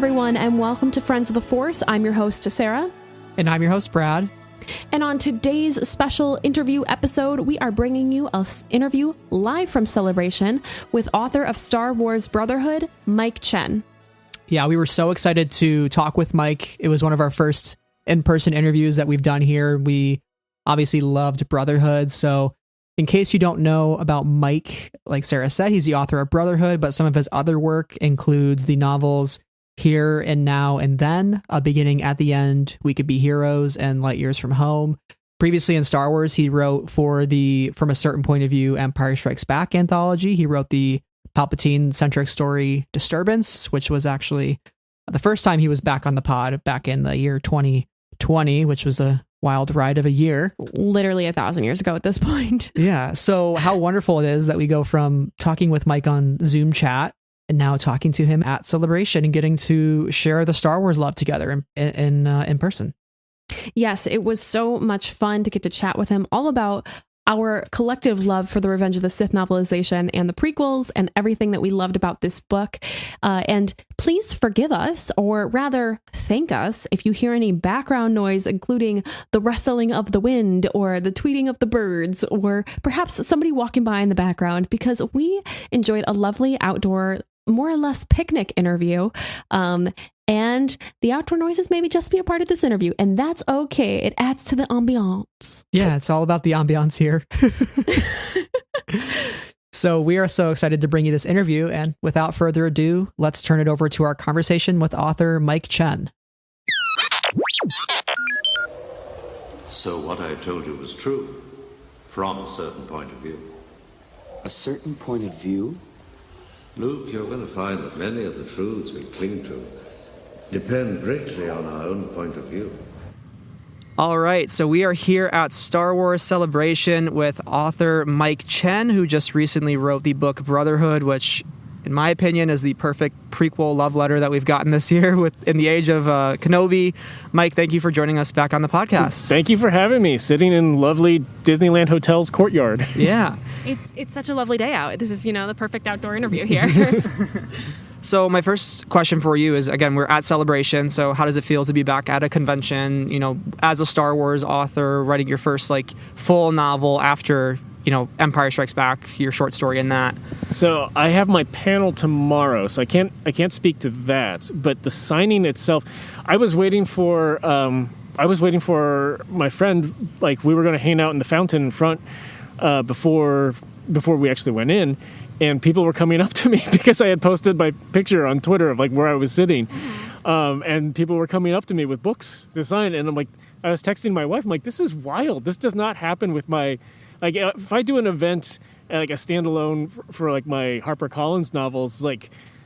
everyone, and welcome to Friends of the Force. I'm your host, Sarah. And I'm your host, Brad. And on today's special interview episode, we are bringing you an interview live from Celebration with author of Star Wars Brotherhood, Mike Chen. Yeah, we were so excited to talk with Mike. It was one of our first in-person interviews that we've done here. We obviously loved Brotherhood. So in case you don't know about Mike, like Sarah said, he's the author of Brotherhood, but some of his other work includes the novels Here and Now and Then, A Beginning at the End, We Could Be Heroes, and Light Years from Home. Previously in Star Wars, he wrote for the From a Certain Point of View Empire Strikes Back anthology. He wrote the Palpatine-centric story Disturbance, which was actually the first time he was back on the pod back in the year 2020, which was a wild ride of a year. Literally 1,000 years ago at this point. Yeah. So how wonderful it is that we go from talking with Mike on Zoom chat and now talking to him at Celebration and getting to share the Star Wars love together in person. Yes, it was so much fun to get to chat with him all about our collective love for the Revenge of the Sith novelization and the prequels and everything that we loved about this book. And please forgive us, or rather thank us, if you hear any background noise, including the rustling of the wind or the tweeting of the birds, or perhaps somebody walking by in the background, because we enjoyed a lovely outdoor, more or less picnic interview. And the outdoor noises maybe just be a part of this interview, and that's okay. It adds to the ambiance. Yeah, it's all about the ambiance here. So we are so excited to bring you this interview, and without further ado, let's turn it over to our conversation with author Mike Chen. So what I told you was true, from a certain point of view. A certain point of view? Luke, you're going to find that many of the truths we cling to depend greatly on our own point of view. All right, so we are here at Star Wars Celebration with author Mike Chen, who just recently wrote the book Brotherhood, which, in my opinion, is the perfect prequel love letter that we've gotten this year in the age of Kenobi. Mike, thank you for joining us back on the podcast. Thank you for having me, sitting in lovely Disneyland Hotel's courtyard. Yeah. It's such a lovely day out. This is, the perfect outdoor interview here. So my first question for you is, again, we're at Celebration, so how does it feel to be back at a convention, as a Star Wars author, writing your first, full novel after, Empire Strikes Back, your short story in that? So I have my panel tomorrow, so I can't speak to that, but the signing itself, I was waiting for my friend, we were going to hang out in the fountain in front before we actually went in. And people were coming up to me because I had posted my picture on Twitter of where I was sitting. And people were coming up to me with books to sign. And I was texting my wife, I'm like, this is wild. This does not happen with my, if I do an event, a standalone for my HarperCollins novels,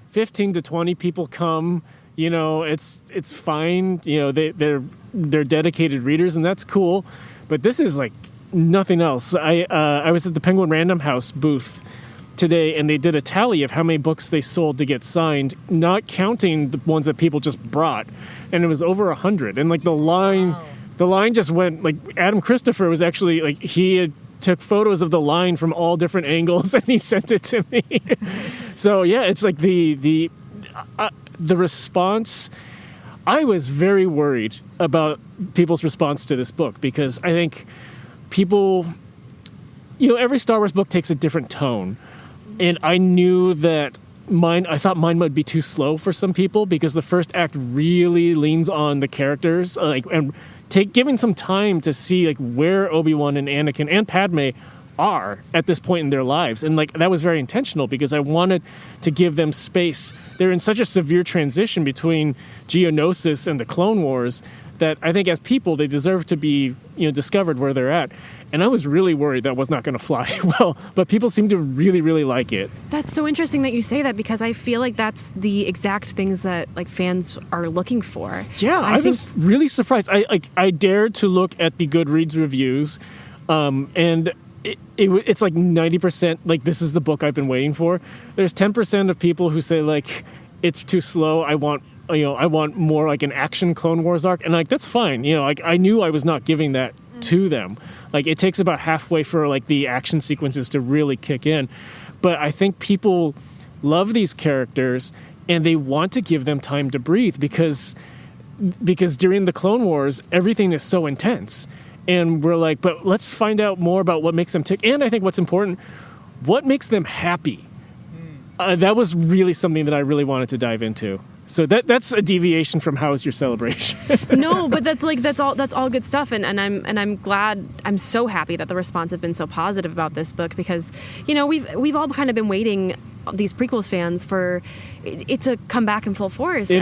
15 to 20 people come, it's fine. They're dedicated readers, and that's cool. But this is nothing else. I was at the Penguin Random House booth today, and they did a tally of how many books they sold to get signed, not counting the ones that people just brought, and it was over 100. And the line just went. Adam Christopher was actually he had took photos of the line from all different angles, and he sent it to me. So yeah, it's the response. I was very worried about people's response to this book, because I think people, every Star Wars book takes a different tone. And I knew that I thought mine might be too slow for some people, because the first act really leans on the characters, and giving some time to see where Obi-Wan and Anakin and Padme are at this point in their lives. And that was very intentional, because I wanted to give them space. They're in such a severe transition between Geonosis and the Clone Wars that I think as people, they deserve to be, discovered where they're at. And I was really worried that was not going to fly well, but people seem to really, really like it. That's so interesting that you say that, because I feel like that's the exact things that fans are looking for. Yeah, I was really surprised. I dared to look at the Goodreads reviews, and it's 90%, this is the book I've been waiting for. There's 10% of people who say it's too slow. I want more an action Clone Wars arc, and that's fine. I knew I was not giving that to them. It takes about halfway for the action sequences to really kick in. But I think people love these characters, and they want to give them time to breathe because during the Clone Wars, everything is so intense. And we're like, but let's find out more about what makes them tick. And I think what's important, what makes them happy. That was really something that I really wanted to dive into. So that's a deviation from how is your celebration. No, but that's all good stuff, and I'm glad, I'm so happy that the response have been so positive about this book, because we've all kind of been waiting, these prequels fans, for it to come back in full force. We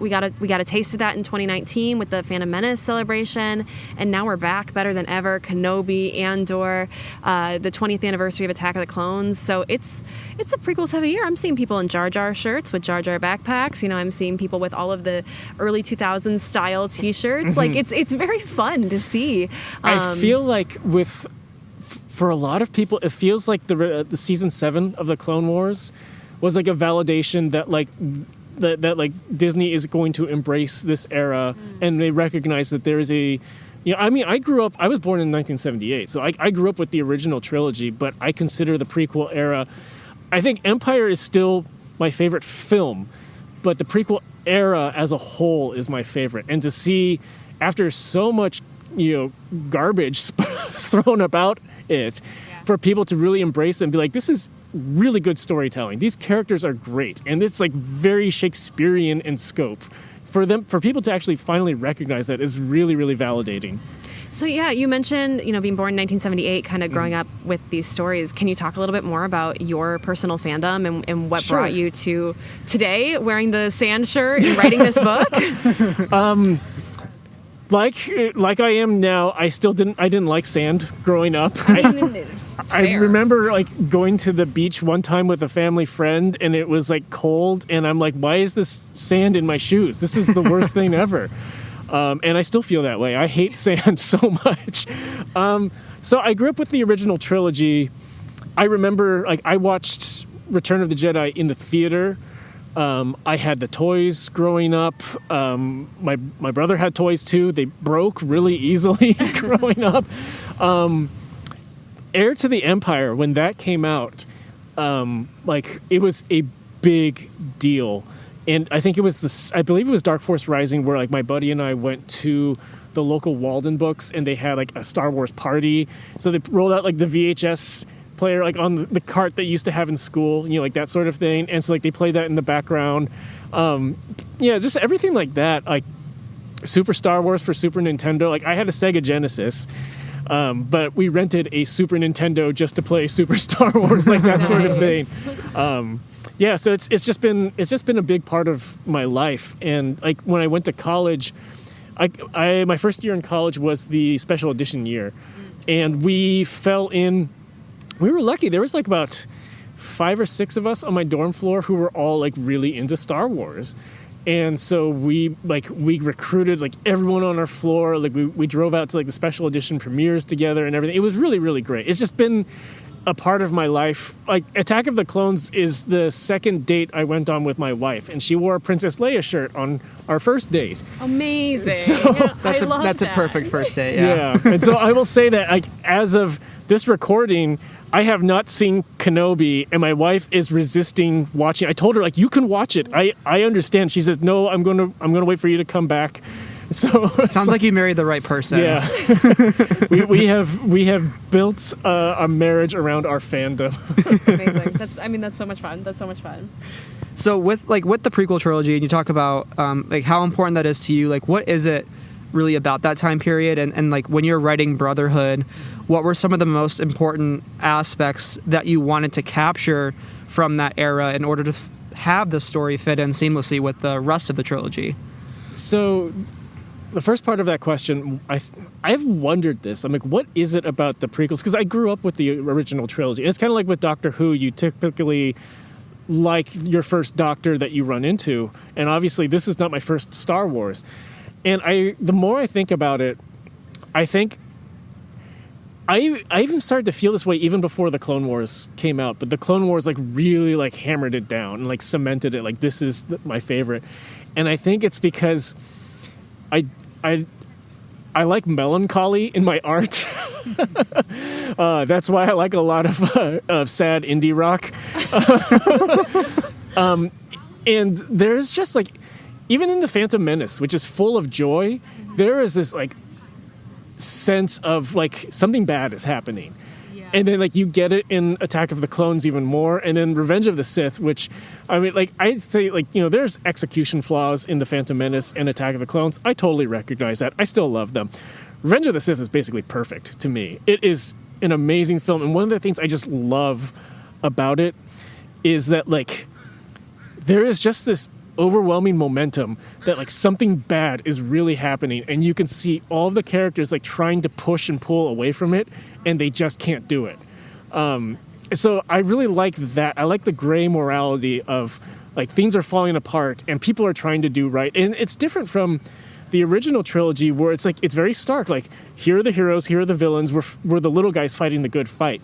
got a taste of that in 2019 with the Phantom Menace celebration, and now we're back better than ever. Kenobi, Andor, the 20th anniversary of Attack of the Clones. So it's a prequels heavy year. I'm seeing people in Jar Jar shirts with Jar Jar backpacks. I'm seeing people with all of the early 2000s style T-shirts. Mm-hmm. Like it's very fun to see. I feel like for a lot of people, it feels like the season 7 of the Clone Wars was like a validation that like Disney is going to embrace this era, and they recognize that there is I was born in 1978, so I grew up with the original trilogy, but I consider the prequel era, I think Empire is still my favorite film, but the prequel era as a whole is my favorite. And to see, after so much garbage thrown about it, for people to really embrace it and be like, this is really good storytelling. These characters are great, and it's like very Shakespearean in scope. For people to actually finally recognize that is really, really validating. So yeah, you mentioned, being born in 1978, kind of growing up with these stories. Can you talk a little bit more about your personal fandom and what brought you to today, wearing the sand shirt and writing this book? Like I am now, I didn't like sand growing up. I remember like going to the beach one time with a family friend, and it was like cold, and I'm like, why is this sand in my shoes? This is the worst thing ever. And I still feel that way. I hate sand so much. So I grew up with the original trilogy. I remember, I watched Return of the Jedi in the theater. I had the toys growing up. My brother had toys too. They broke really easily growing up. Heir to the Empire, when that came out, it was a big deal. And I think I believe it was Dark Force Rising, where my buddy and I went to the local Walden Books, and they had a Star Wars party. So they rolled out the VHS player on the cart that you used to have in school, that sort of thing. And so they played that in the background. Just everything like that. Super Star Wars for Super Nintendo. I had a Sega Genesis. But we rented a Super Nintendo just to play Super Star Wars, that sort of thing. So it's just been a big part of my life. And when I went to college, my first year in college was the special edition year, and we fell in. We were lucky. There was about 5 or 6 of us on my dorm floor who were all really into Star Wars. And so we recruited everyone on our floor. We drove out to the special edition premieres together and everything. It was really, really great. It's just been a part of my life. Attack of the Clones is the second date I went on with my wife, and she wore a Princess Leia shirt on our first date. Amazing. So that's a perfect first date. Yeah. And so I will say that as of this recording, I have not seen Kenobi, and my wife is resisting watching. I told her you can watch it. I understand. She says, no, I'm going to wait for you to come back. So sounds like you married the right person. Yeah. we have built a marriage around our fandom. Amazing. That's so much fun. That's so much fun. So with the prequel trilogy, and you talk about how important that is to you, what is it really about that time period, and when you're writing Brotherhood, what were some of the most important aspects that you wanted to capture from that era in order to have the story fit in seamlessly with the rest of the trilogy? So the first part of that question, I've wondered this. I'm what is it about the prequels? Because I grew up with the original trilogy. It's kind of like with Doctor Who. You typically like your first Doctor that you run into, and obviously this is not my first Star Wars. And the more I think about it, I think I even started to feel this way even before the Clone Wars came out. But the Clone Wars really hammered it down and cemented it. This is my favorite. And I think it's because I like melancholy in my art. That's why I like a lot of sad indie rock. And there's just like, even in the Phantom Menace, which is full of joy, there is this like sense of like something bad is happening. And then, like, you get it in Attack of the Clones even more. And then Revenge of the Sith, which, I mean, like, I'd say, like, you know, there's execution flaws in The Phantom Menace and Attack of the Clones. I totally recognize that. I still love them. Revenge of the Sith is basically perfect to me. It is an amazing film. And one of the things I just love about it is that, like, there is just this overwhelming momentum that, like, something bad is really happening, and you can see all of the characters like trying to push and pull away from it, and they just can't do it. So I really like that. I like the gray morality of like things are falling apart and people are trying to do right, and it's different from the original trilogy where it's like it's very stark. Like, here are the heroes, here are the villains. We're the little guys fighting the good fight,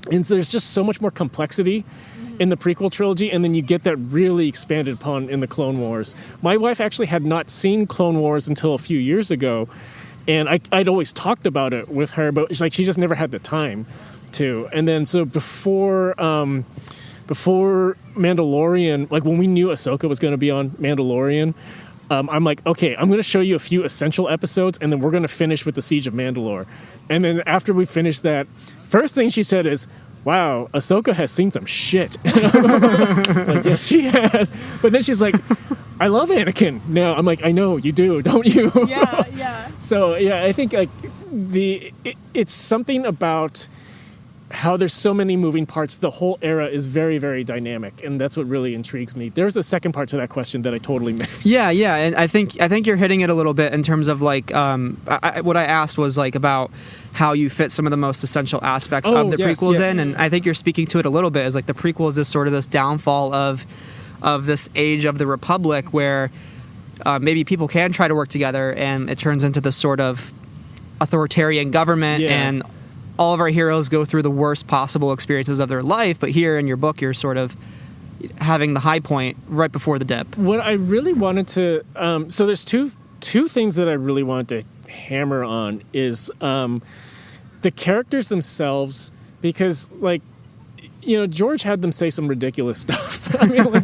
and so there's just so much more complexity in the prequel trilogy, and then you get that really expanded upon in the Clone Wars. My wife actually had not seen Clone Wars until a few years ago, and I'd always talked about it with her, but like she just never had the time to. And then so before Mandalorian, like when we knew Ahsoka was going to be on Mandalorian, I'm like, okay, I'm going to show you a few essential episodes, and then we're going to finish with the Siege of Mandalore. And then after we finish that, first thing she said is, wow, Ahsoka has seen some shit. Like, yes, she has. But then she's like, I love Anakin. No, I'm like, I know, you do, don't you? Yeah. So, yeah, I think like it's something about how there's so many moving parts. The whole era is very, very dynamic, and that's what really intrigues me. There's a second part to that question that I totally missed. Yeah, and I think you're hitting it a little bit in terms of like what I asked was like about how you fit some of the most essential aspects of the prequels in, and I think you're speaking to it a little bit as like the prequels is sort of this downfall of this age of the Republic where maybe people can try to work together, and it turns into this sort of authoritarian government and all of our heroes go through the worst possible experiences of their life, but here in your book, you're sort of having the high point right before the dip. What I really wanted to, so there's two things that I really wanted to hammer on is the characters themselves, because like, you know, George had them say some ridiculous stuff. I mean, like,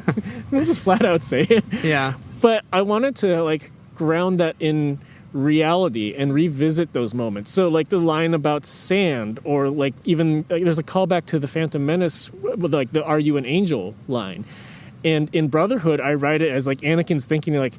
we'll just flat out say it. Yeah. But I wanted to like ground that in reality and revisit those moments. So like the line about sand, or like even like, there's a callback to the Phantom Menace with like the "Are you an angel?" line. And in Brotherhood, I write it as like Anakin's thinking like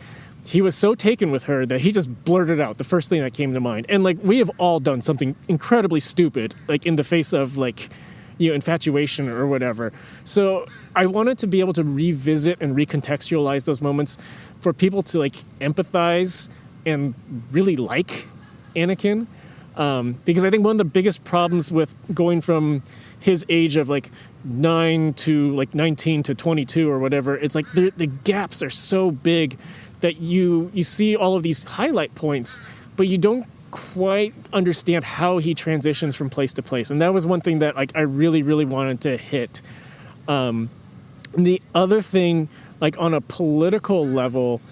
he was so taken with her that he just blurted out the first thing that came to mind. And like we have all done something incredibly stupid, like in the face of like, you know, infatuation or whatever. So I wanted to be able to revisit and recontextualize those moments for people to like empathize and really like Anakin, because I think one of the biggest problems with going from his age of like 9 to like 19 to 22 or whatever, it's like the gaps are so big that you see all of these highlight points, but you don't quite understand how he transitions from place to place. And that was one thing that like I really, really wanted to hit. And the other thing, like on a political level,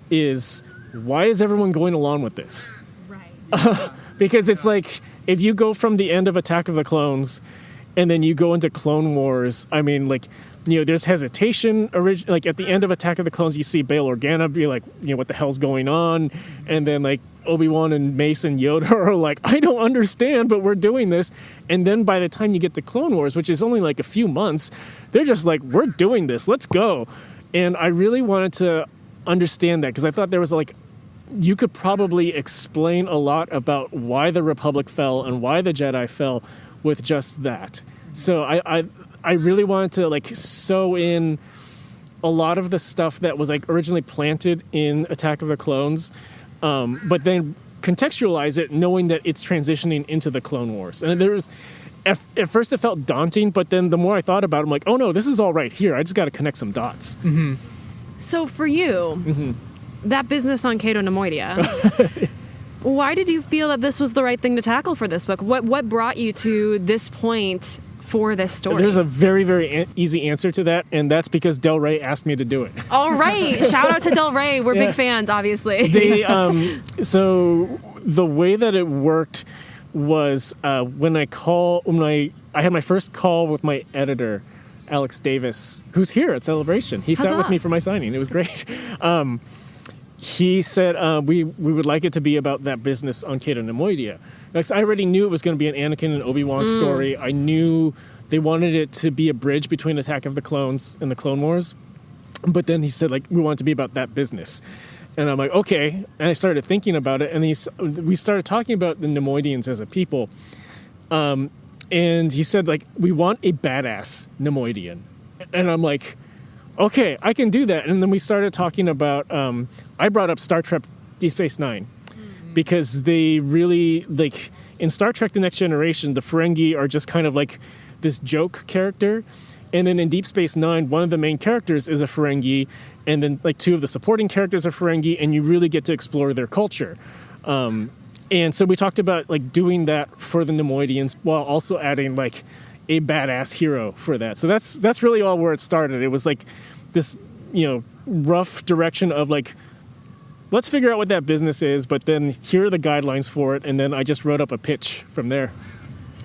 is why is everyone going along with this? Right. Because it's like, if you go from the end of Attack of the Clones and then you go into Clone Wars, I mean, like, you know, there's hesitation. Like, at the end of Attack of the Clones, you see Bail Organa be like, you know, what the hell's going on? And then, like, Obi-Wan and Mace and Yoda are like, I don't understand, but we're doing this. And then by the time you get to Clone Wars, which is only like a few months, they're just like, we're doing this. Let's go. And I really wanted to understand that, because I thought there was like, you could probably explain a lot about why the Republic fell and why the Jedi fell with just that. So I really wanted to like sew in a lot of the stuff that was like originally planted in Attack of the Clones, but then contextualize it knowing that it's transitioning into the Clone Wars. And there was, at first it felt daunting, but then the more I thought about it, I'm like, oh no, this is all right here. I just got to connect some dots. Mm-hmm. So for you, that business on Cato Nemoidia, why did you feel that this was the right thing to tackle for this book? What brought you to this point for this story? There's a very, very easy answer to that, and that's because Del Rey asked me to do it. All right. Shout out to Del Rey. We're big fans, obviously. So the way that it worked was when I had my first call with my editor, Alex Davis, who's here at Celebration. He sat with me for my signing. It was great. He said we would like it to be about that business on Cato Nemoidia. Like, I already knew it was going to be an Anakin and Obi-Wan story. I knew they wanted it to be a bridge between Attack of the Clones and the Clone Wars. But then he said, like, we want it to be about that business. And I'm like, okay. And I started thinking about it. And we started talking about the Nemoidians as a people. And he said, like, we want a badass Nemoidian. And I'm like, okay, I can do that. And then we started talking about, I brought up Star Trek Deep Space Nine. Because they really, like, in Star Trek The Next Generation, the Ferengi are just kind of like this joke character. And then in Deep Space Nine, one of the main characters is a Ferengi. And then, like, two of the supporting characters are Ferengi. And you really get to explore their culture. And so we talked about, like, doing that for the Nemoidians while also adding, like, a badass hero for that. So that's really all where it started. It was, like, this, rough direction of, like, let's figure out what that business is, but then here are the guidelines for it, and then I just wrote up a pitch from there.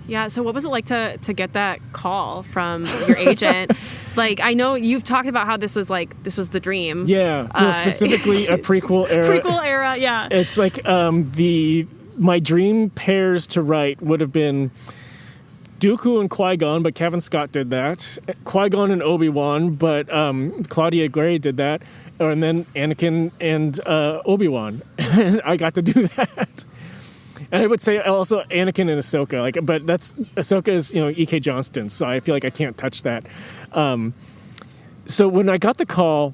Yeah, so what was it like to get that call from your agent? Like, I know you've talked about how this was the dream. Yeah, specifically a prequel era. Prequel era, yeah. It's like my dream pairs to write would have been Dooku and Qui-Gon, but Kevin Scott did that. Qui-Gon and Obi-Wan, but Claudia Gray did that. And then Anakin and Obi-Wan. I got to do that. And I would say also Anakin and Ahsoka. But Ahsoka is, E.K. Johnston, so I feel like I can't touch that. So when I got the call,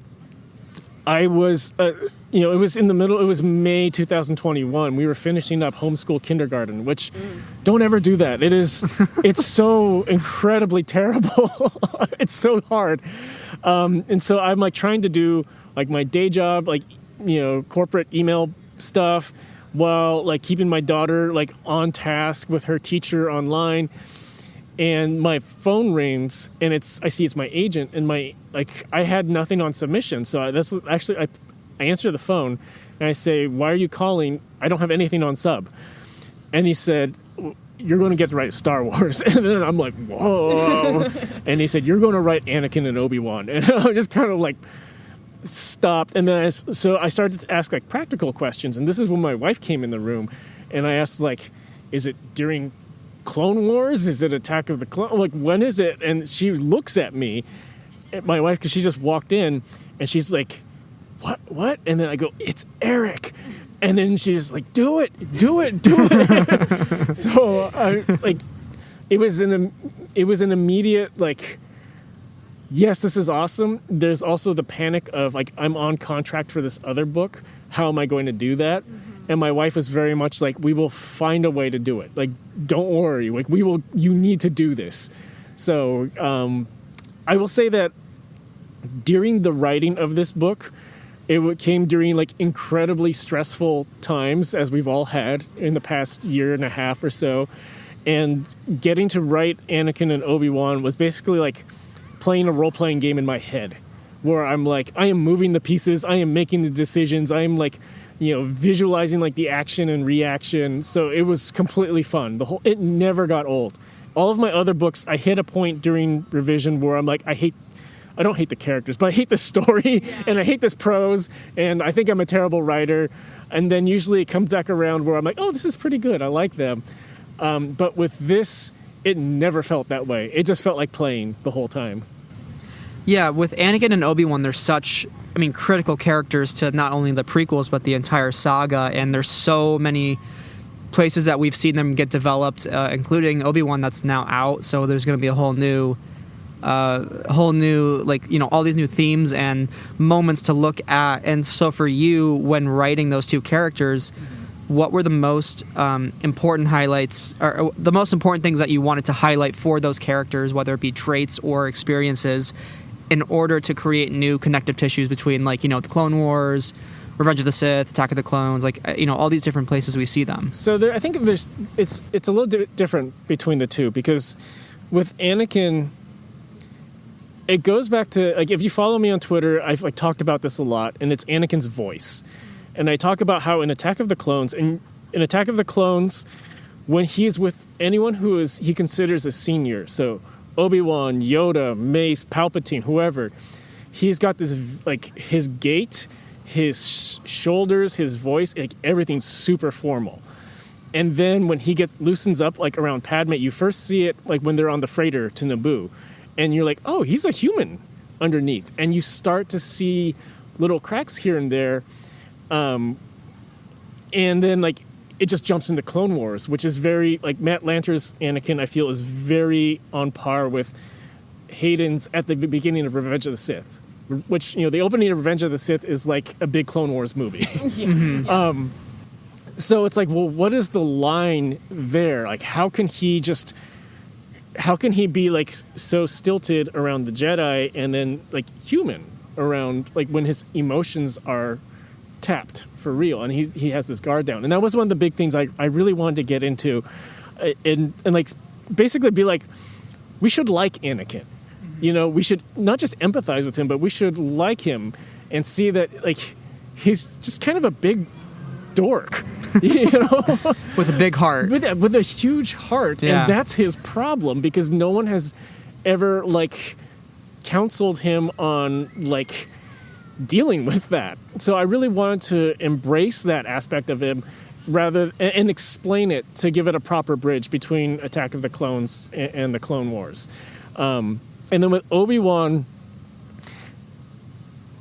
I was, it was in the middle. It was May 2021. We were finishing up homeschool kindergarten, which don't ever do that. It's so incredibly terrible. It's so hard. And so I'm like trying to do like my day job, like, corporate email stuff while like keeping my daughter like on task with her teacher online. And my phone rings and I see it's my agent and I had nothing on submission. So I answer the phone and I say, why are you calling? I don't have anything on sub. And he said, you're going to get to write Star Wars. And then I'm like, whoa. And he said, you're going to write Anakin and Obi-Wan. And I just kind of like stopped. And then I started to ask like practical questions. And this is when my wife came in the room and I asked like, is it during Clone Wars? Is it Attack of the Clone? Like, when is it? And she looks at me, at my wife, because she just walked in and she's like, what? And then I go, it's Eric. And then she's like, do it. So it was an immediate like, yes, this is awesome. There's also the panic of like, I'm on contract for this other book. How am I going to do that? And my wife was very much like, we will find a way to do it. Like, don't worry. Like, you need to do this. So I will say that during the writing of this book, it came during like incredibly stressful times, as we've all had in the past year and a half or so. And getting to write Anakin and Obi-Wan was basically like playing a role-playing game in my head, where I'm like, I am moving the pieces, I am making the decisions, I am like, visualizing like the action and reaction. So it was completely fun. It never got old. All of my other books, I hit a point during revision where I'm like, I don't hate the characters, but I hate the story and I hate this prose and I think I'm a terrible writer. And then usually it comes back around where I'm like, oh, this is pretty good. I like them. But with this, it never felt that way. It just felt like playing the whole time. Yeah, with Anakin and Obi-Wan, they're such, critical characters to not only the prequels, but the entire saga. And there's so many places that we've seen them get developed, including Obi-Wan that's now out. So there's going to be a whole new, all these new themes and moments to look at. And so for you, when writing those two characters, what were the most important highlights, or the most important things that you wanted to highlight for those characters, whether it be traits or experiences, in order to create new connective tissues between, the Clone Wars, Revenge of the Sith, Attack of the Clones, all these different places we see them? So I think it's a little different between the two, because with Anakin, it goes back to, like, if you follow me on Twitter, I've talked about this a lot, and it's Anakin's voice. And I talk about how in Attack of the Clones, when he's with anyone who he considers a senior, so Obi-Wan, Yoda, Mace, Palpatine, whoever, he's got this, like, his gait, his shoulders, his voice, like, everything's super formal. And then when he loosens up, like, around Padme, you first see it, like, when they're on the freighter to Naboo. And you're like, oh, he's a human underneath. And you start to see little cracks here and there. And then, like, it just jumps into Clone Wars, which is very, like, Matt Lanter's Anakin, I feel, is very on par with Hayden's at the beginning of Revenge of the Sith. Which, you know, the opening of Revenge of the Sith is like a big Clone Wars movie. Mm-hmm. So it's like, well, what is the line there? Like, how can he be, like, so stilted around the Jedi and then, like, human around, like, when his emotions are tapped for real, and he has this guard down. And that was one of the big things I really wanted to get into, and like, basically be like, we should like Anakin. You know, we should not just empathize with him, but we should like him and see that, like, he's just kind of a big dork, you know? With a big heart. With a huge heart. Yeah. And that's his problem, because no one has ever, like, counseled him on, like, dealing with that. So I really wanted to embrace that aspect of him and explain it, to give it a proper bridge between Attack of the Clones and the Clone Wars. And then with Obi-Wan,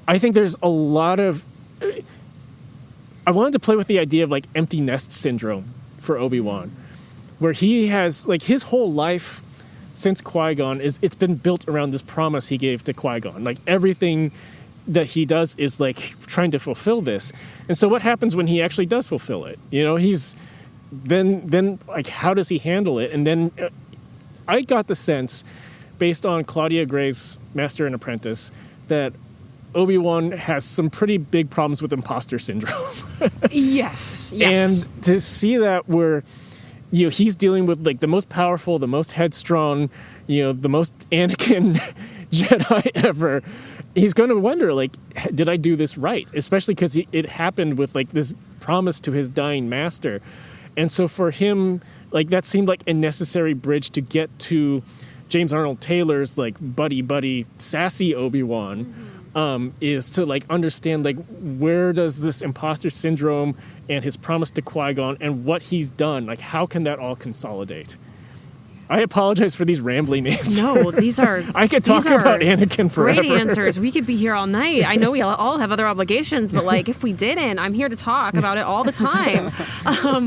I think there's a lot of... I wanted to play with the idea of, like, empty nest syndrome for Obi-Wan, where he has, like, his whole life since Qui-Gon it's been built around this promise he gave to Qui-Gon. Like, everything that he does is, like, trying to fulfill this. And so what happens when he actually does fulfill it? You know, he's... Then like, how does he handle it? And then I got the sense, based on Claudia Gray's Master and Apprentice, that Obi-Wan has some pretty big problems with imposter syndrome. Yes. And to see that where, you know, he's dealing with, like, the most powerful, the most headstrong, you know, the most Anakin Jedi ever, he's going to wonder, like, did I do this right? Especially because it happened with, like, this promise to his dying master. And so for him, like, that seemed like a necessary bridge to get to James Arnold Taylor's, like, buddy, sassy Obi-Wan, is to, like, understand, like, where does this imposter syndrome and his promise to Qui-Gon and what he's done, like, how can that all consolidate? I apologize for these rambling answers. No, these are... I could talk about Anakin forever. Great answers. We could be here all night. I know we all have other obligations, but, like, if we didn't, I'm here to talk about it all the time.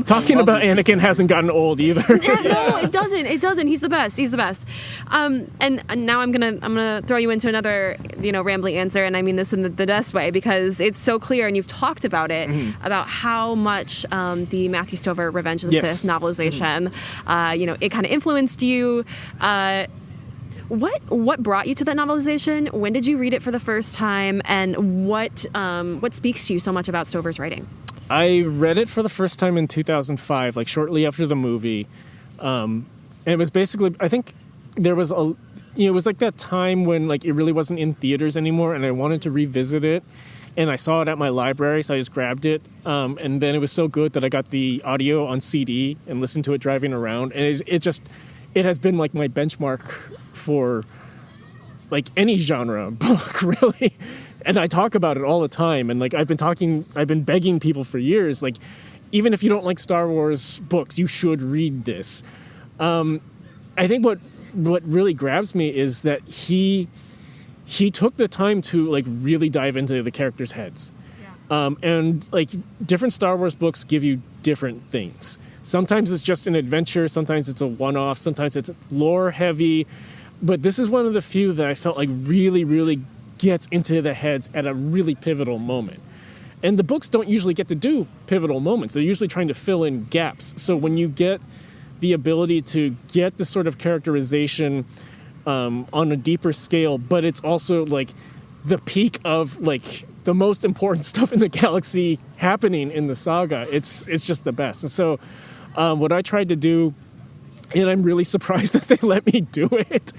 Talking about Anakin hasn't gotten old either. No, it doesn't. It doesn't. He's the best. And now I'm gonna throw you into another, you know, rambling answer, and I mean this in the best way, because it's so clear, and you've talked about it, about how much the Matthew Stover Revenge of the Sith novelization, you know, it kind of influenced you. What brought you to that novelization? When did you read it for the first time? And what speaks to you so much about Stover's writing? I read it for the first time in 2005, like, shortly after the movie. And it was basically, I think there was it was like that time when, like, it really wasn't in theaters anymore, and I wanted to revisit it. And I saw it at my library, so I just grabbed it. And then it was so good that I got the audio on CD and listened to it driving around. And it has been, like, my benchmark for, like, any genre book, really. And I talk about it all the time. And, like, I've been begging people for years, like, even if you don't like Star Wars books, you should read this. I think what really grabs me is that he took the time to, like, really dive into the characters' heads. Yeah. And, like, different Star Wars books give you different things. Sometimes it's just an adventure, sometimes it's a one-off, sometimes it's lore heavy. But this is one of the few that I felt like really, really gets into the heads at a really pivotal moment. And the books don't usually get to do pivotal moments. They're usually trying to fill in gaps. So when you get the ability to get this sort of characterization on a deeper scale, but it's also, like, the peak of, like, the most important stuff in the galaxy happening in the saga, it's just the best. And so what I tried to do, and I'm really surprised that they let me do it,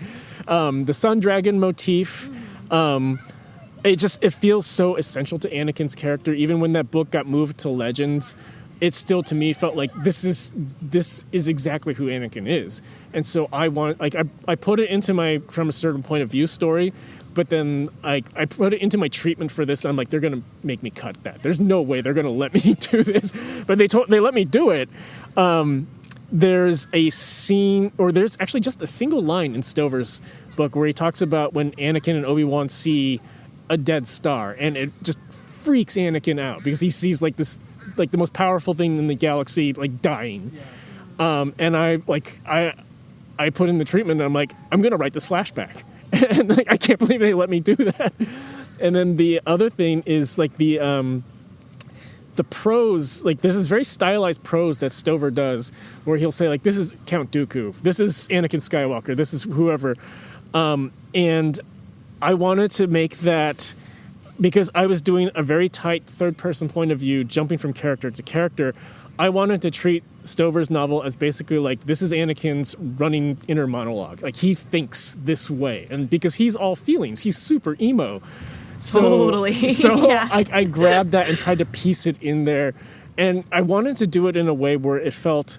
the Sun Dragon motif, it feels so essential to Anakin's character. Even when that book got moved to Legends, it still to me felt like this is exactly who Anakin is. And so I put it into my from a certain point of view story, but then I put it into my treatment for this. I'm like, they're gonna make me cut that. There's no way they're gonna let me do this, but they let me do it. There's a scene, or there's actually just a single line in Stover's book where he talks about when Anakin and Obi-Wan see a dead star, and it just freaks Anakin out because he sees like this, like the most powerful thing in the galaxy, like dying. And I put in the treatment, and I'm like, I'm gonna write this flashback, and like, I can't believe they let me do that. And then the other thing is like the prose, like there's this very stylized prose that Stover does where he'll say like, this is Count Dooku, this is Anakin Skywalker, this is whoever. And I wanted to make that, because I was doing a very tight third person point of view, jumping from character to character, I wanted to treat Stover's novel as basically like, this is Anakin's running inner monologue. Like he thinks this way. And because he's all feelings, he's super emo. So, totally. So Yeah. I grabbed that and tried to piece it in there. And I wanted to do it in a way where it felt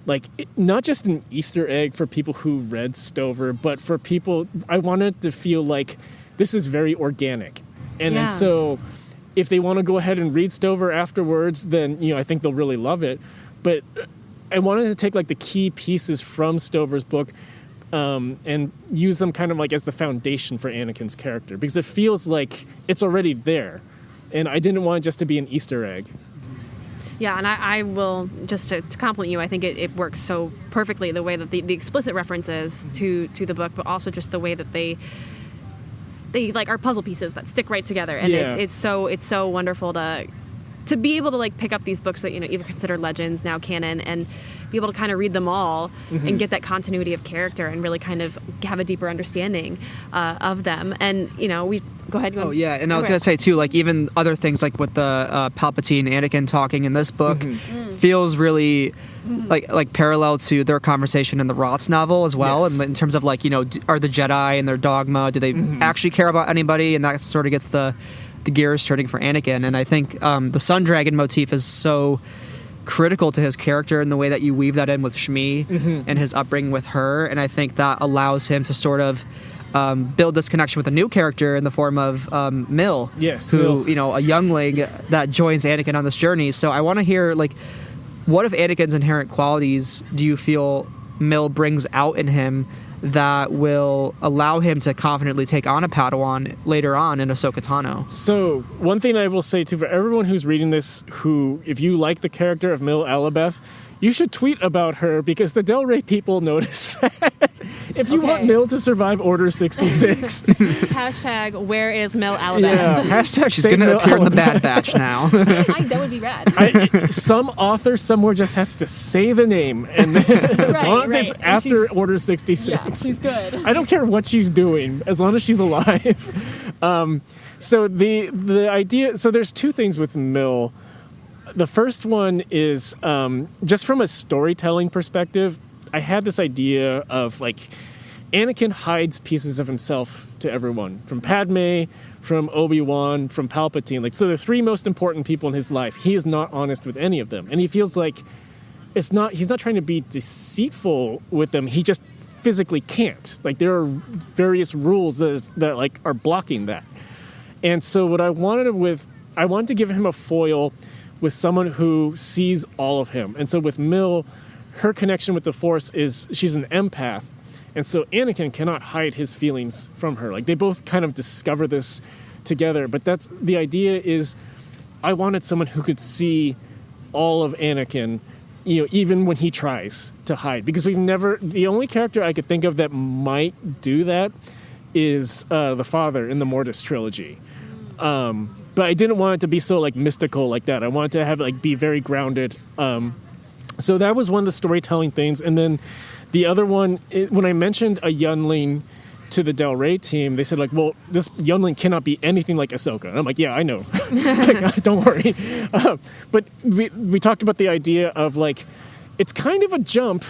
like not just an Easter egg for people who read Stover, but for people, I wanted to feel like this is very organic. And so if they want to go ahead and read Stover afterwards, then, I think they'll really love it. But I wanted to take like the key pieces from Stover's book and use them kind of like as the foundation for Anakin's character, because it feels like it's already there. And I didn't want it just to be an Easter egg. Yeah, and I will, just to compliment you, I think it works so perfectly, the way that the explicit references to the book, but also just the way that they like are puzzle pieces that stick right together. And it's so wonderful to be able to like pick up these books that, either consider legends, now canon, and be able to kind of read them all and get that continuity of character and really kind of have a deeper understanding of them. And, we go ahead. Oh, yeah. And I was going to say, too, like even other things like with the Palpatine, Anakin talking in this book feels really like parallel to their conversation in the Roth's novel as well. Yes. And in terms of like, are the Jedi and their dogma, do they actually care about anybody? And that sort of gets the gears turning for Anakin. And I think the Sun Dragon motif is so critical to his character in the way that you weave that in with Shmi and his upbringing with her. And I think that allows him to sort of build this connection with a new character in the form of Mill, who, Mill. A youngling that joins Anakin on this journey. So I want to hear, like, what of Anakin's inherent qualities do you feel Mill brings out in him that will allow him to confidently take on a Padawan later on in Ahsoka Tano? So, one thing I will say, too, for everyone who's reading this, if you like the character of Mill Alabeth, you should tweet about her, because the Del Rey people notice that. If you want Mill to survive Order 66. Hashtag, where is Mill Alabama? Yeah, hashtag She's going to appear in the Bad Batch now. That would be rad. Some author somewhere just has to say the name, and as long as it's after Order 66. Yeah, she's good. I don't care what she's doing, as long as she's alive. So the idea, so there's two things with Mill. The first one is just from a storytelling perspective, I had this idea of like Anakin hides pieces of himself to everyone, from Padme, from Obi-Wan, from Palpatine. Like, so the three most important people in his life, he is not honest with any of them, and he feels like he's not trying to be deceitful with them. He just physically can't. Like, there are various rules that like are blocking that. And so what I wanted to give him a foil with someone who sees all of him. And so with Mill, her connection with the Force is she's an empath. And so Anakin cannot hide his feelings from her. Like, they both kind of discover this together. But that's the idea is I wanted someone who could see all of Anakin, even when he tries to hide. Because the only character I could think of that might do that is the father in the Mortis trilogy. But I didn't want it to be so like mystical like that. I wanted to have be very grounded. So that was one of the storytelling things. And then the other one, when I mentioned a youngling to the Del Rey team, they said like, well, this youngling cannot be anything like Ahsoka. And I'm like, yeah, I know. Don't worry. But we talked about the idea of like, it's kind of a jump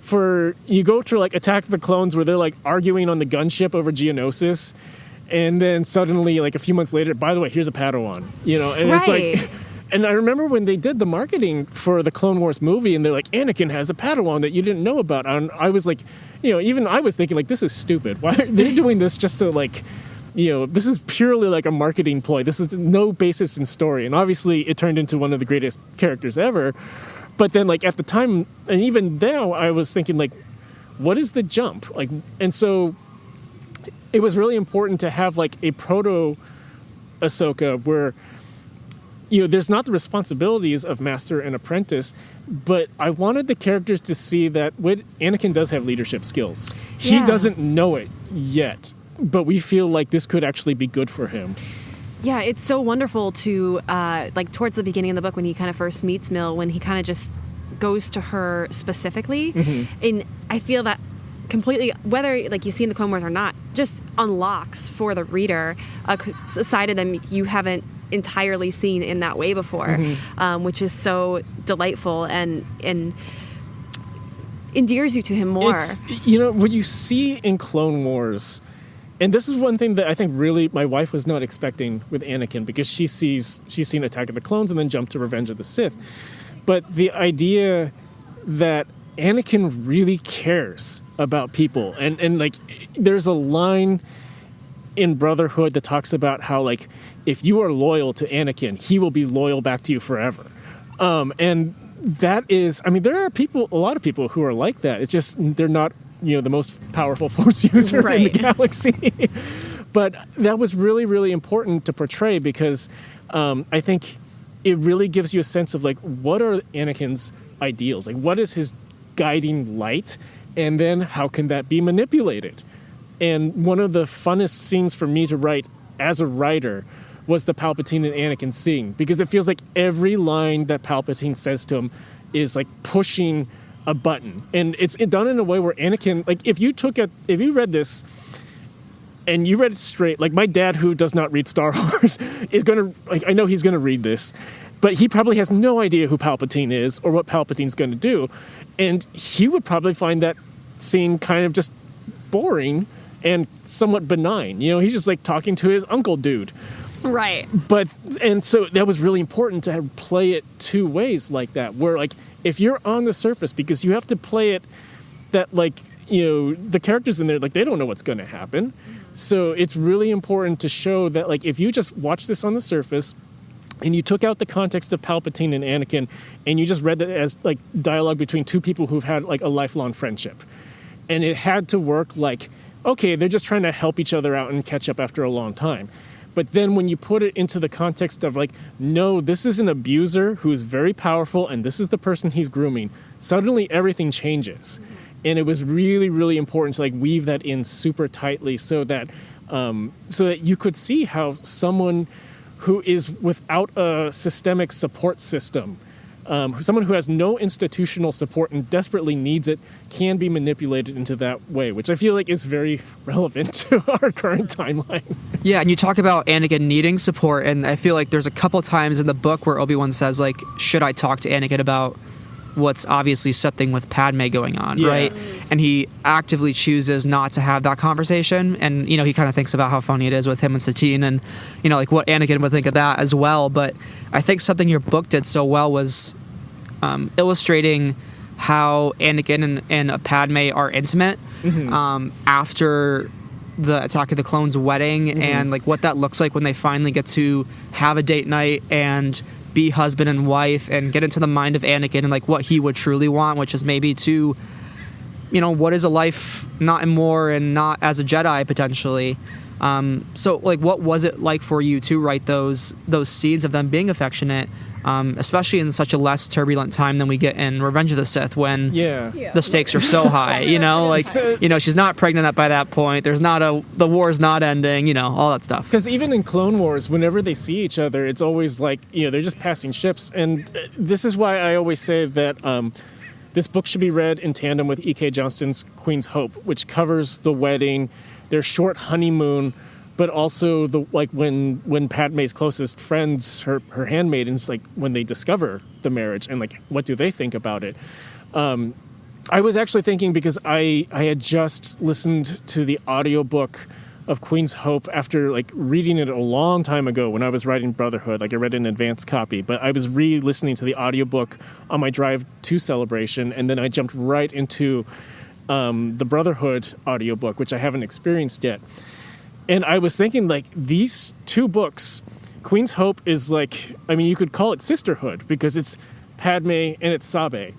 for, you go to like Attack of the Clones where they're like arguing on the gunship over Geonosis. And then suddenly, like a few months later, by the way, here's a Padawan, and right. It's like, And I remember when they did the marketing for the Clone Wars movie, and they're like, Anakin has a Padawan that you didn't know about. And I was like, even I was thinking, like, this is stupid. Why are they doing this just to, like, this is purely like a marketing ploy. This is no basis in story. And obviously it turned into one of the greatest characters ever. But then, like, at the time, and even now, I was thinking, like, what is the jump? Like, and so it was really important to have, like, a proto Ahsoka where, there's not the responsibilities of master and apprentice, but I wanted the characters to see that Anakin does have leadership skills. Yeah. He doesn't know it yet, but we feel like this could actually be good for him. Yeah, it's so wonderful to, like, towards the beginning of the book when he kind of first meets Mill, when he kind of just goes to her specifically. Mm-hmm. And I feel that completely, whether, like, you see in the Clone Wars or not, just unlocks for the reader a side of them you haven't entirely seen in that way before, mm-hmm. Mm-hmm. Which is so delightful and endears you to him more. It's, what you see in Clone Wars, and this is one thing that I think really my wife was not expecting with Anakin, because she's seen Attack of the Clones and then jumped to Revenge of the Sith. But the idea that Anakin really cares about people, and like, there's a line in Brotherhood that talks about how, like, if you are loyal to Anakin, he will be loyal back to you forever. And that is, there are a lot of people who are like that. It's just they're not, the most powerful Force user in the galaxy. But that was really, really important to portray, because I think it really gives you a sense of, like, what are Anakin's ideals? Like, what is his guiding light? And then how can that be manipulated? And one of the funnest scenes for me to write as a writer was the Palpatine and Anakin scene, because it feels like every line that Palpatine says to him is like pushing a button. And it's done in a way where Anakin, like, if you read this and you read it straight, like, my dad, who does not read Star Wars, is going to, like, I know he's going to read this, but he probably has no idea who Palpatine is or what Palpatine's going to do. And he would probably find that scene kind of just boring and somewhat benign. He's just, like, talking to his uncle dude. Right. And so that was really important to play it two ways like that, where, like, if you're on the surface, because you have to play it that, like, the characters in there, like, they don't know what's going to happen. So it's really important to show that, like, if you just watch this on the surface and you took out the context of Palpatine and Anakin and you just read that as, like, dialogue between two people who've had, like, a lifelong friendship, and it had to work like, okay, they're just trying to help each other out and catch up after a long time. But then when you put it into the context of, like, no, this is an abuser who's very powerful and this is the person he's grooming, suddenly everything changes. Mm-hmm. And it was really, really important to, like, weave that in super tightly so that you could see how someone who is without a systemic support system, someone who has no institutional support and desperately needs it, can be manipulated into that way, which I feel like is very relevant to our current timeline. Yeah, and you talk about Anakin needing support, and I feel like there's a couple times in the book where Obi-Wan says, like, should I talk to Anakin about what's obviously something with Padme going on, right? And he actively chooses not to have that conversation, and, he kind of thinks about how funny it is with him and Satine, and, like, what Anakin would think of that as well. But I think something your book did so well was illustrating how Anakin and Padme are intimate, mm-hmm. After the Attack of the Clones wedding, mm-hmm. and, like, what that looks like when they finally get to have a date night and be husband and wife and get into the mind of Anakin and, like, what he would truly want, which is maybe to, what is a life not in war and not as a Jedi potentially. So, like, what was it like for you to write those scenes of them being affectionate, especially in such a less turbulent time than we get in Revenge of the Sith, when the stakes are so high, like, she's not pregnant by that point. There's not the war's not ending, all that stuff. Because even in Clone Wars, whenever they see each other, it's always like, they're just passing ships. And this is why I always say that this book should be read in tandem with E.K. Johnston's Queen's Hope, which covers the wedding, their short honeymoon, but also when Padme's closest friends, her handmaidens, like, when they discover the marriage and, like, what do they think about it. I was actually thinking, because I had just listened to the audiobook of Queen's Hope after like reading it a long time ago when I was writing Brotherhood. Like I read an advanced copy, but I was re-listening to the audiobook on my drive to Celebration, and then I jumped right into the Brotherhood audiobook, which I haven't experienced yet. And I was thinking, like, these two books, Queen's Hope is like, I mean, you could call it sisterhood because it's Padme and it's Sabe.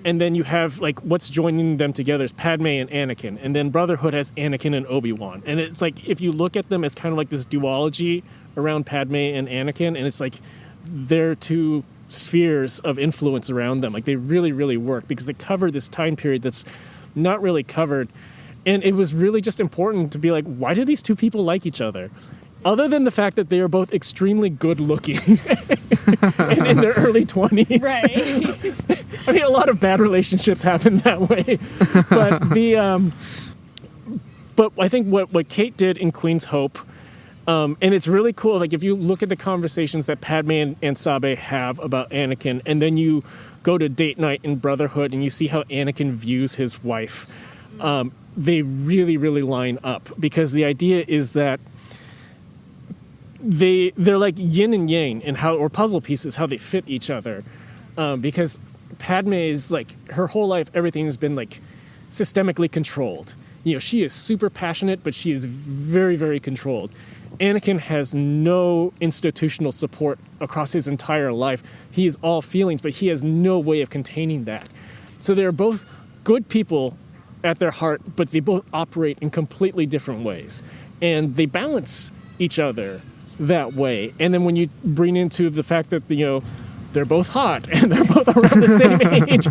And then you have, like, what's joining them together is Padme and Anakin. And then Brotherhood has Anakin and Obi-Wan. And it's like, if you look at them as kind of like this duology around Padme and Anakin, and it's like they're two spheres of influence around them. Like, they really, really work because they cover this time period that's not really covered. And it was really just important to be like, why do these two people like each other? Other than the fact that they are both extremely good looking and in their early 20s. Right. I mean, a lot of bad relationships happen that way. But but I think what Kate did in Queen's Hope, and it's really cool, like if you look at the conversations that Padme and Sabe have about Anakin, and then you go to date night in Brotherhood and you see how Anakin views his wife, they really, really line up, because the idea is that they're like yin and yang in how, or puzzle pieces, how they fit each other. Because Padme is like, her whole life, everything has been like systemically controlled. You know, she is super passionate, but she is very, very controlled. Anakin has no institutional support across his entire life. He is all feelings, but he has no way of containing that. So they're both good people at their heart, but they both operate in completely different ways. And they balance each other that way. And then when you bring into the fact that, you know, they're both hot and they're both around the same age,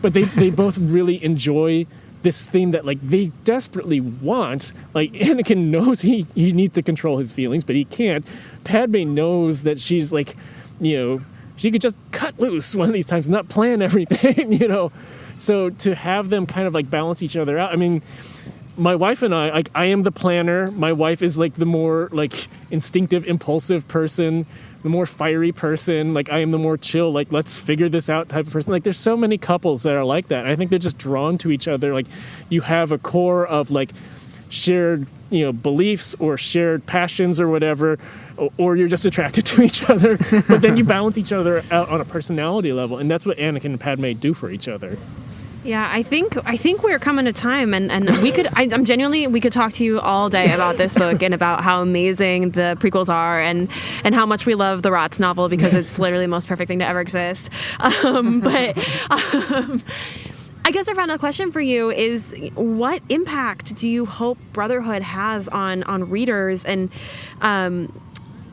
but they both really enjoy this thing that, like, they desperately want. Like, Anakin knows he needs to control his feelings, but he can't. Padme knows that she's like, you know, she could just cut loose one of these times and not plan everything, you know. So to have them kind of like balance each other out, I mean, my wife and I, like, I am the planner. My wife is like the more like instinctive, impulsive person, the more fiery person. Like, I am the more chill, like, let's figure this out type of person. Like, there's so many couples that are like that. And I think they're just drawn to each other. Like, you have a core of like shared, you know, beliefs or shared passions or whatever, or you're just attracted to each other. But then you balance each other out on a personality level. And that's what Anakin and Padme do for each other. Yeah, I think we're coming to time, and we could, I'm genuinely, we could talk to you all day about this book and about how amazing the prequels are, and how much we love the Rotz novel, because it's literally the most perfect thing to ever exist. But I guess our final question for you is, what impact do you hope Brotherhood has on readers, and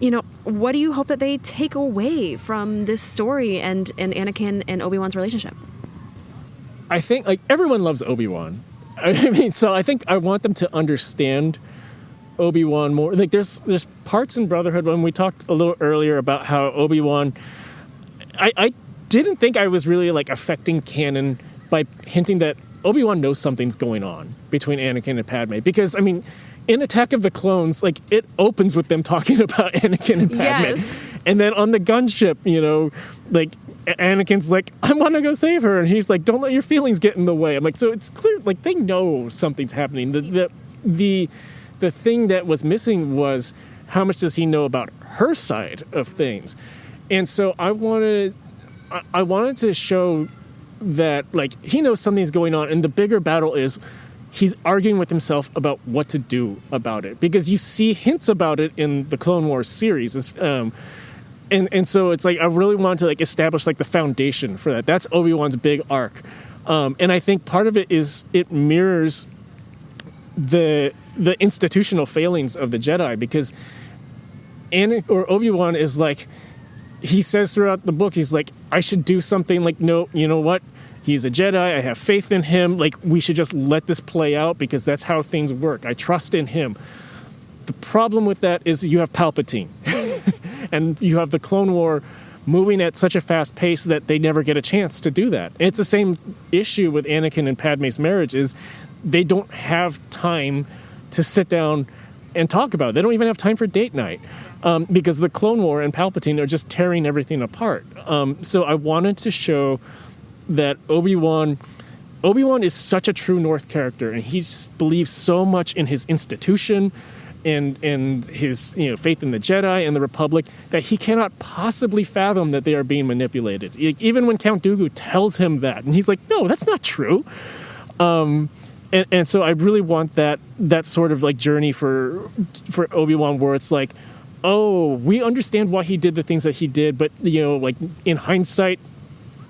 you know, what do you hope that they take away from this story and Anakin and Obi-Wan's relationship? I think, like, everyone loves Obi-Wan. I mean, so I think I want them to understand Obi-Wan more. Like, there's parts in Brotherhood, when we talked a little earlier about how Obi-Wan, I didn't think I was really like affecting canon by hinting that Obi-Wan knows something's going on between Anakin and Padme. Because, I mean, in Attack of the Clones, like, it opens with them talking about Anakin and Padme. Yes. And then on the gunship, you know, like, Anakin's like, I want to go save her. And he's like, don't let your feelings get in the way. I'm like, so it's clear, like, they know something's happening. The thing that was missing was, how much does he know about her side of things? And so I wanted to show that, like, he knows something's going on. And the bigger battle is, he's arguing with himself about what to do about it. Because you see hints about it in the Clone Wars series. And so it's like, I really want to like establish like the foundation for that. That's Obi-Wan's big arc. And I think part of it is it mirrors the institutional failings of the Jedi, because Obi-Wan is like, he says throughout the book, he's like, I should do something. Like, no, you know what? He's a Jedi. I have faith in him. Like, we should just let this play out, because that's how things work. I trust in him. The problem with that is you have Palpatine. And you have the Clone War moving at such a fast pace that they never get a chance to do that. And it's the same issue with Anakin and Padme's marriage, is they don't have time to sit down and talk about it. They don't even have time for date night, because the Clone War and Palpatine are just tearing everything apart. So I wanted to show that Obi-Wan Obi-Wan is such a true North character, and he believes so much in his institution and his faith in the Jedi and the Republic that he cannot possibly fathom that they are being manipulated. Even when Count Dooku tells him that, and he's like, no, that's not true. And so I really want that sort of like journey for Obi-Wan, where it's like, oh, we understand why he did the things that he did, but like in hindsight,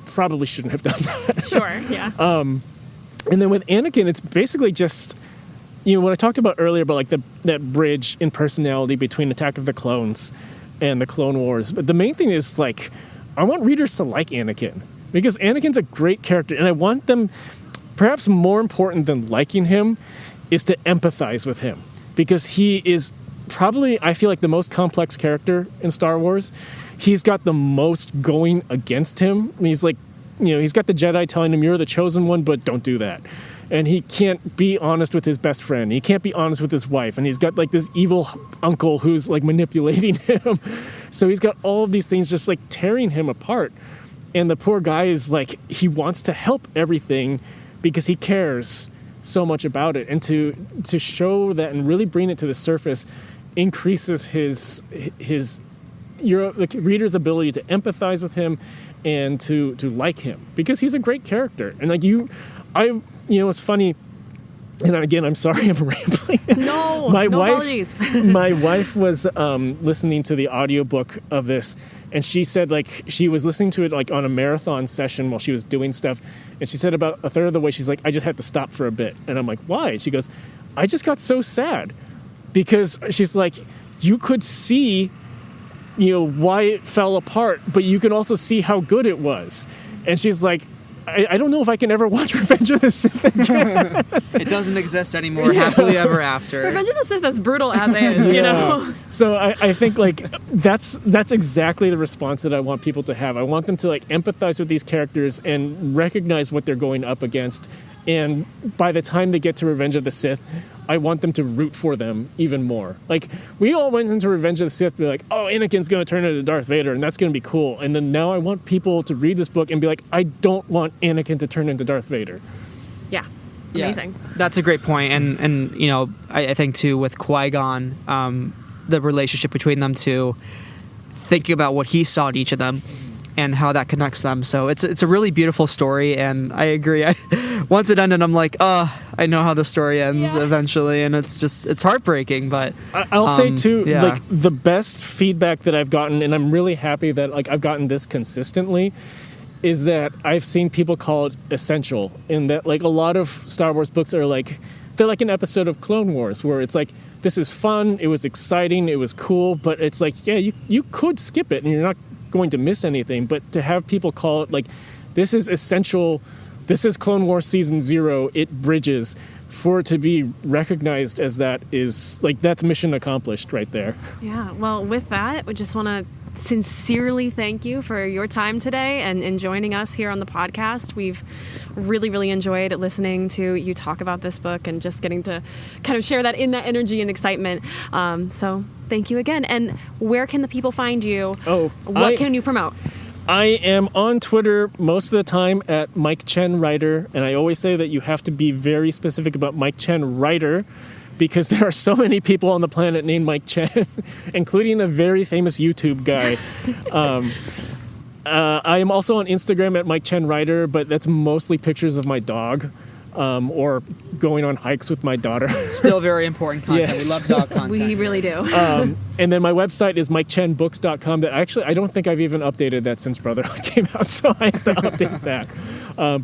probably shouldn't have done that. Sure, yeah. And then with Anakin, it's basically just, what I talked about earlier about like that bridge in personality between Attack of the Clones and the Clone Wars. But the main thing is like, I want readers to like Anakin, because Anakin's a great character, and I want them, perhaps more important than liking him, is to empathize with him, because he is probably, I feel like, the most complex character in Star Wars. He's got the most going against him. He's like, he's got the Jedi telling him, you're the chosen one, but don't do that. And he can't be honest with his best friend. He can't be honest with his wife. And he's got like this evil uncle who's like manipulating him. So he's got all of these things just like tearing him apart. And the poor guy is like, he wants to help everything because he cares so much about it. And to show that and really bring it to the surface increases the reader's ability to empathize with him and to like him, because he's a great character. And like it's funny, and again, I'm sorry I'm rambling. No, my no wife, apologies. My wife was listening to the audiobook of this, and she said like she was listening to it like on a marathon session while she was doing stuff, and she said about a third of the way she's like, I just had to stop for a bit. And I'm like, why? And she goes, I just got so sad, because she's like, you could see why it fell apart, but you can also see how good it was. And she's like, I don't know if I can ever watch Revenge of the Sith again. It doesn't exist anymore. Yeah. Happily ever after. Revenge of the Sith is brutal as is, So I think like that's exactly the response that I want people to have. I want them to like empathize with these characters and recognize what they're going up against. And by the time they get to Revenge of the Sith, I want them to root for them even more. Like, we all went into Revenge of the Sith be like, oh, Anakin's going to turn into Darth Vader, and that's going to be cool. And then now I want people to read this book and be like, I don't want Anakin to turn into Darth Vader. Yeah. Amazing. Yeah, that's a great point. And I think, too, with Qui-Gon, the relationship between them two, thinking about what he saw in each of them and how that connects them. So it's a really beautiful story, and I agree. Once it ended, I'm like, oh, I know how the story ends eventually, and it's heartbreaking. But I'll say too, like the best feedback that I've gotten, and I'm really happy that like I've gotten this consistently, is that I've seen people call it essential, in that like a lot of Star Wars books are like, they're like an episode of Clone Wars, where it's like, this is fun, it was exciting, it was cool, but it's like, yeah, you could skip it and you're not going to miss anything. But to have people call it like, this is essential, this is Clone Wars Season 0, it bridges, for it to be recognized as that is like, that's mission accomplished right there. Yeah, well, with that, we just want to sincerely thank you for your time today and joining us here on the podcast. We've really, really enjoyed listening to you talk about this book and just getting to kind of share that energy and excitement. So thank you again. And where can the people find you? What can you promote? I am on Twitter most of the time at Mike Chen Writer, and I always say that you have to be very specific about Mike Chen Writer, because there are so many people on the planet named Mike Chen, including a very famous YouTube guy. I am also on Instagram at Mike Chen Writer, but that's mostly pictures of my dog, or going on hikes with my daughter. Still very important content. Yes. We love dog content. We really do. And then my website is mikechenbooks.com. That actually, I don't think I've even updated that since Brotherhood came out, so I have to update that.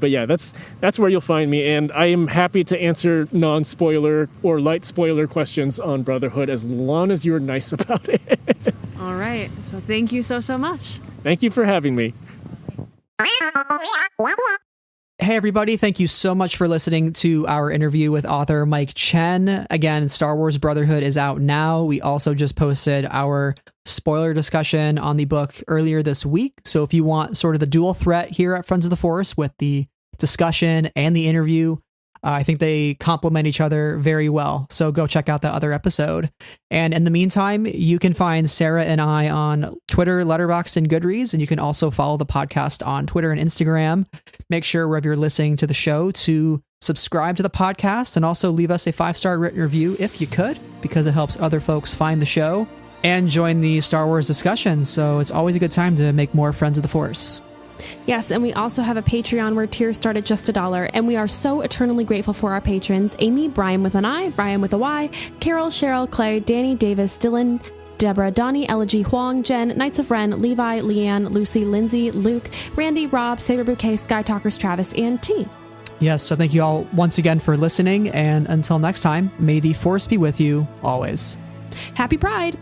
But yeah, that's where you'll find me, and I am happy to answer non-spoiler or light spoiler questions on Brotherhood as long as you're nice about it. All right. So thank you so much. Thank you for having me. Hey everybody, thank you so much for listening to our interview with author Mike Chen. Again, Star Wars Brotherhood is out now. We also just posted our spoiler discussion on the book earlier this week. So if you want sort of the dual threat here at Friends of the Force with the discussion and the interview, I think they complement each other very well. So go check out that other episode. And in the meantime, you can find Sarah and I on Twitter, Letterboxd, and Goodreads. And you can also follow the podcast on Twitter and Instagram. Make sure wherever you're listening to the show to subscribe to the podcast and also leave us a 5-star written review if you could, because it helps other folks find the show and join the Star Wars discussion. So it's always a good time to make more friends of the Force. Yes, and we also have a Patreon where tiers start at just $1, and we are so eternally grateful for our patrons: Amy, Brian with an I, Brian with a Y, Carol, Cheryl, Clay, Danny, Davis, Dylan, Deborah, Donnie, Elegy, Huang, Jen, Knights of Ren, Levi, Leanne, Lucy, Lindsay, Luke, Randy, Rob, Saber Bouquet, Sky Talkers, Travis, and T. Yes, so thank you all once again for listening, and until next time, may the Force be with you always. Happy Pride!